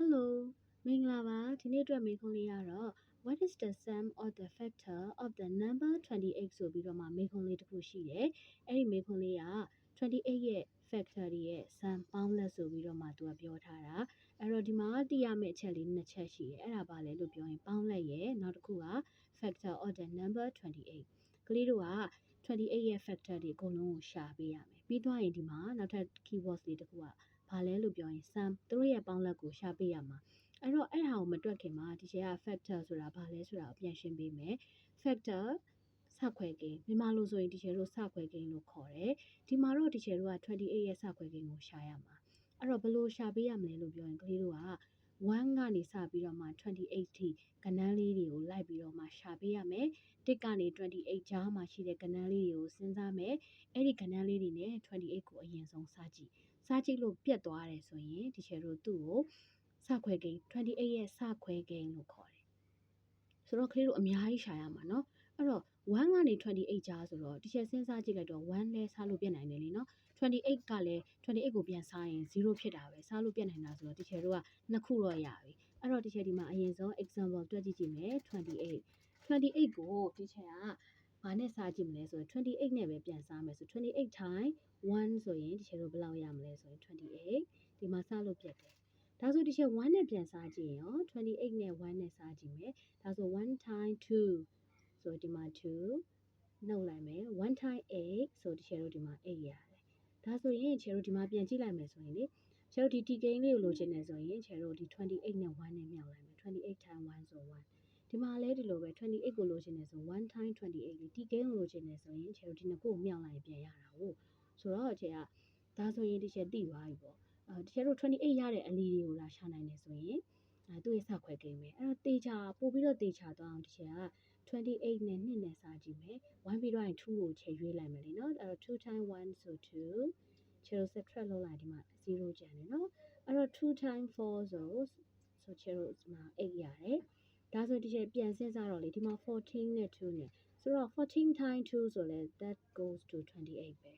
Hello မင်္ဂလာပါဒီနေ့အတွက်မေးခွန်းလေးကတော့ What is the sum of the factor of the number 28ဆိုပြီးတော့မှမေးခွန်းလေးတစ်ခုရှိတယ်အဲ့ဒီမေးခွန်းလေးက28ရဲ့ factor တွေရဲ့ sum ပေါင်းလက်ဆိုပြီးတော့မှသူကပြောထားတာအဲ့တော့ဒီမှာသိရမယ့်အချက်လေးနှစ်ချက်ရှိတယ်အဲ့ဒါပါလဲလို့ပြောရင်ပေါင်းလက်ရဲ့နောက်တစ်ခုက factor of the number 28ကလေးတို့က28ရဲ့ factor တွေအကုန်လုံးကိုရှာပေးရမယ်ပြီးသွားရင်ဒီမှာနောက်ထပ် keywords လေးတစ်ခုကဘာလဲလို့ပြောရင် sum သူတို့ရဲ့ပေါင်းလက်ကိုရှာပေးရမှာအဲ့တော့အဲ့ဟာကိုမတွက်ခင်မှာဒီကျက factor ဆိုတာဘာလဲဆိုတာကိုပြန်ရှင်းပေးမယ် factor စခွဲကိန်းမြန်မာလိုဆိုရင်ဒီကျတို့စခွဲကိန်းလို့ခေါ်တယ်ဒီမှာတော့ဒီကျတို့က28ရဲ့စခွဲကိန်းကိုရှာရမှာအဲ့တော့ဘယ်လိုရှာပေးရမလဲလို့ပြောရင်ကလေးတို့က1ကနေစပြီးတော့မှ28ထိကဏ္ဍလေးတွေကိုလိုက်ပြီးတော့မှရှာပေးရမယ်1ကနေ28ကြားမှာရှိတဲ့ကဏ္ဍလေးတွေကိုစဉ်းစားမယ်အဲ့ဒီကဏ္ဍလေးတွေနဲ့28ကိုအရင်ဆုံးစကြည့်လို့ပြတ်သွားတယ်ဆိုရင်ဒီကျတို့သူ့ကိုစခွဲကိန်း28ရဲ့စခွဲကိန်းလို့ခေါ်တယ်ဆိုတော့ကလေးတို့အများကြီးရှာရမှာเนาะအဲ့တော့1ကနေ28ကြားဆိုတော့ဒီချက်စဉ်းစားကြည့်လိုက်တော့1လဲစားလို့ပြတ်နိုင်တယ်လीเนาะ28ကလည်း28ကိုပြန်စားရင်0ဖြစ်တာပဲစားလို့ပြတ်နိုင်တာဆိုတော့ဒီချက်တို့ကနှစ်ခုတော့ရပြီအဲ့တော့ဒီချက်ဒီမှာအရင်ဆုံး example တွက်ကြည့်ကြည့်မယ်28ကိုဒီချက်ကဘာနဲ့စားကြည့်မလဲဆိုရင်28နဲ့ပဲပြန်စားမယ်ဆို28 times 1ဆိုရင်ဒီချက်တို့ဘယ်လောက်ရမလဲဆိုရင်28ဒီမှာစားလို့ပြတ်တယ်ဒါဆိုဒီချက်1နဲ့ပြန်စားကြည့်ရင်ရော28နဲ့1နဲ့စားကြည့်မယ်ဒါဆို1 times 2ဆိုဒီမှာ2နှုတ်လိုက်မယ်1 times 8ဆိုဒီချက်တို့ဒီမှာ8ရတယ်ဒါဆိုရင်ချက်တို့ဒီမှာပြန်ကြည့်လိုက်မယ်ဆိုရင်လေချက်တို့ဒီ t ကိန်းလေးကိုလိုချင်တယ်ဆိုရင်ချက်တို့ဒီ28နဲ့1နဲ့မြောက်လိုက်မယ်28 times 1ဆို1ဒီမှာလဲဒီလိုပဲ28ကိုလိုချင်တယ်ဆို1 times 28လေး t ကိန်းကိုလိုချင်တယ်ဆိုရင်ချက်တို့ဒီနှစ်ခုကိုမြောက်လိုက်ရင်ပြန်ရတာဟုတ်ဆိုတော့ချက်ကဒါဆိုရင်ဒီချက်သိသွားပြီပေါ့ဒီချက်တို့28ရတဲ့အလီတွေကိုလာရှာနိုင်တယ်ဆိုရင်သူ့ရဲ့စခွဲကိန်းပဲအဲ့တော့တေချာပို့ပြီးတော့တေချာသွားအောင်ဒီချက်က28နဲ့2နဲ့စားကြည့်မယ်1ပြီးတော့ရင်2ကိုချိန်ရွေးလိုက်မယ်လေနော်အဲ့တော့2 times 1ဆို2ချက်တို့ subtract လုပ်လိုက်ဒီမှာ0ကျန်တယ်နော်အဲ့တော့2 times 4ဆိုချက်တို့ဒီမှာ8ရတယ်ဒါဆိုဒီချက်ပြန်စဉ်းစားတော့လေဒီမှာ14နဲ့2နဲ့ဆိုတော့14 times 2ဆိုလဲ that goes to 28ပဲ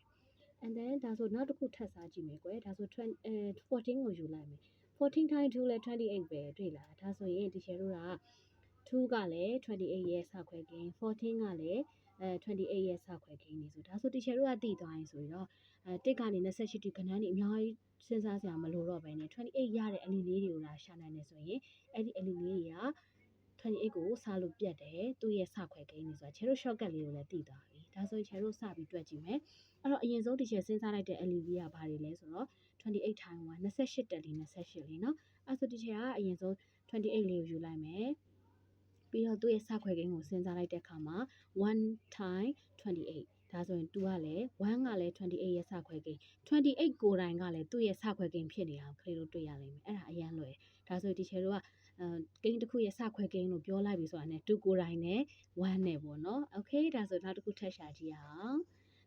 and then ဒါဆိုနောက်တစ်ခုထပ်စားကြည့်မယ်ကွယ်ဒါဆို14ကိုယူလိုက်မယ်14 times 2လဲ28ပဲတွေ့လားဒါဆိုရင်ဒီချက်တို့က2ကလည်း28ရဲ့စခွဲကိန်း14ကလည်း28ရဲ့စခွဲကိန်းနေဆိုဒါဆိုဒီချက်တို့ကတည်သွားရင်ဆိုတော့1ကနေ28တိကဏ္ဍနေအများကြီးစဉ်းစားစရာမလိုတော့ဘဲနဲ့28ရတဲ့အလီလေးတွေကိုလာရှာနိုင်တယ်ဆိုရင်အဲ့ဒီအလီလေးတွေက28ကိုစားလို့ပြတ်တယ်သူ့ရဲ့စခွဲကိန်းနေဆိုတာချေတို့ shortcut လေးကိုလည်းတည်သွားပြီဒါဆိုရင်ချေတို့စပြီးတွက်ကြည့်မယ်အဲ့တော့အရင်ဆုံးဒီချက်စဉ်းစားလိုက်တဲ့ LED ကဘာတွေလဲဆိုတော့28 times 1 28တက်လီ28လီနော်အဲ့ဆိုဒီချက်ကအရင်ဆုံး28လေးကိုယူလိုက်မယ်ပြီးတော့သူ့ရဲ့စခွဲကိန်းကိုစဉ်းစားလိုက်တဲ့အခါမှာ1 times 28ဒါဆိုရင်2ကလည်း1ကလည်း28ရဲ့စခွဲကိန်း28ကိုယ်တိုင်ကလည်းသူ့ရဲ့စခွဲကိန်းဖြစ်နေတာကိုခလေးတို့တွေ့ရလိမ့်မယ်အဲ့ဒါအရင်လွယ်ဒါဆိုဒီချက်တို့ကကိန်းတစ်ခုရဲ့စခွဲကိန်းလို့ပြောလိုက်ပြီဆိုတာနဲ့2ကိုယ်တိုင်နဲ့1နဲ့ပေါ့နော်โอเคဒါဆိုနောက်တစ်ခုထပ်ရှာကြည့်အောင်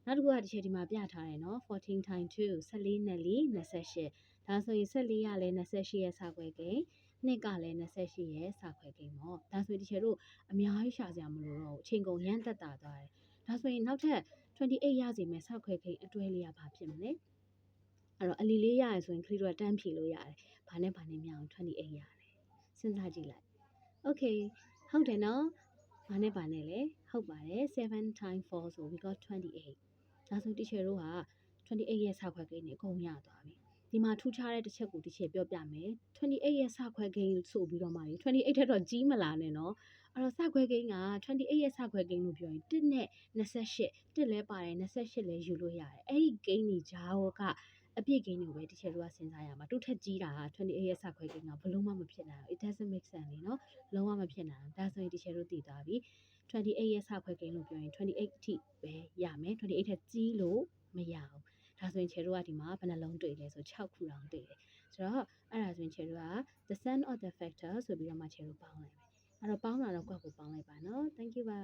နောက်တစ်ခုကဒီချက်ဒီမှာပြထားတယ်နော်14 times 2 14နဲ့လီ28ဒါဆိုရင်14ကလည်း28ရဲ့စခွဲကိန်းနှစ်ကလည်း28ရဲ့စခွဲကိန်းပေါ့ဒါဆိုဒီချက်တို့အများကြီးရှာစရာမလိုတော့ဘူးအချိန်ကုန်ရမ်းသက်တာသွားတယ်ဒါဆိုရင်နောက်ထပ်28ရစီမယ်စခွဲကိန်းအတွဲလေးကဘာဖြစ်မလဲအဲ့တော့အလီလေးရရဆိုရင်ခလီတို့ကတန်းဖြေလို့ရတယ်ဘာနဲ့ဘာနဲ့မြောင်28ရတယ်စဉ်းစားကြည့်လိုက်โอเคဟုတ်တယ်နော်ဘာနဲ့ဘာနဲ့လဲဟုတ်ပါတယ်7 times 4 so we got 28ဒါဆိုတီချယ်တို့က28ရဲ့စခွဲကိန်းနဲ့အကုန်ရသွားပြီဒီမှာထူးခြားတဲ့တစ်ချက်ကိုတစ်ချက်ပြောပြမယ်28ရဲ့စခွဲကိန်းဆိုပြီးတော့မှ28ထက်တော့ကြီးမလာနဲ့နော်အဲ့တော့စခွဲကိန်းက28ရဲ့စခွဲကိန်းလို့ပြောရင်1နဲ့28 1လဲပါတယ်28လဲယူလို့ရတယ်အဲ့ဒီကိန်းကြီးဂျာဝကအပြည့်ကိန်းတွေကိုပဲတစ်ချက်တို့ကစဉ်းစားရမှာတူထက်ကြီးတာ28ရဲ့စခွဲကိန်းကဘလို့မှမဖြစ်နိုင်ဘူး it doesn't make sense လေနော်လုံးဝမဖြစ်နိုင်ဘူးဒါဆိုရင်တစ်ချက်တို့သိသွားပြီ28ရဲ့စခွဲကိန်းလို့ပြောရင်28အထိပဲရမယ်28ထက်ကြီးလို့မရဘူးဒါဆိုရင်ချေတို့ကဒီမှာဘယ်နှလုံးတွေ့လဲဆို6ခုတောင်တွေ့တယ်ဆိုတော့အဲ့ဒါဆိုရင်ချေတို့က the sum of the factor ဆိုပြီးတော့မှချေတို့ပေါင်းလိုက်မယ်အဲ့တော့ပေါင်းတာတော့ကွက်ကိုပေါင်းလိုက်ပါနော် thank you ပါ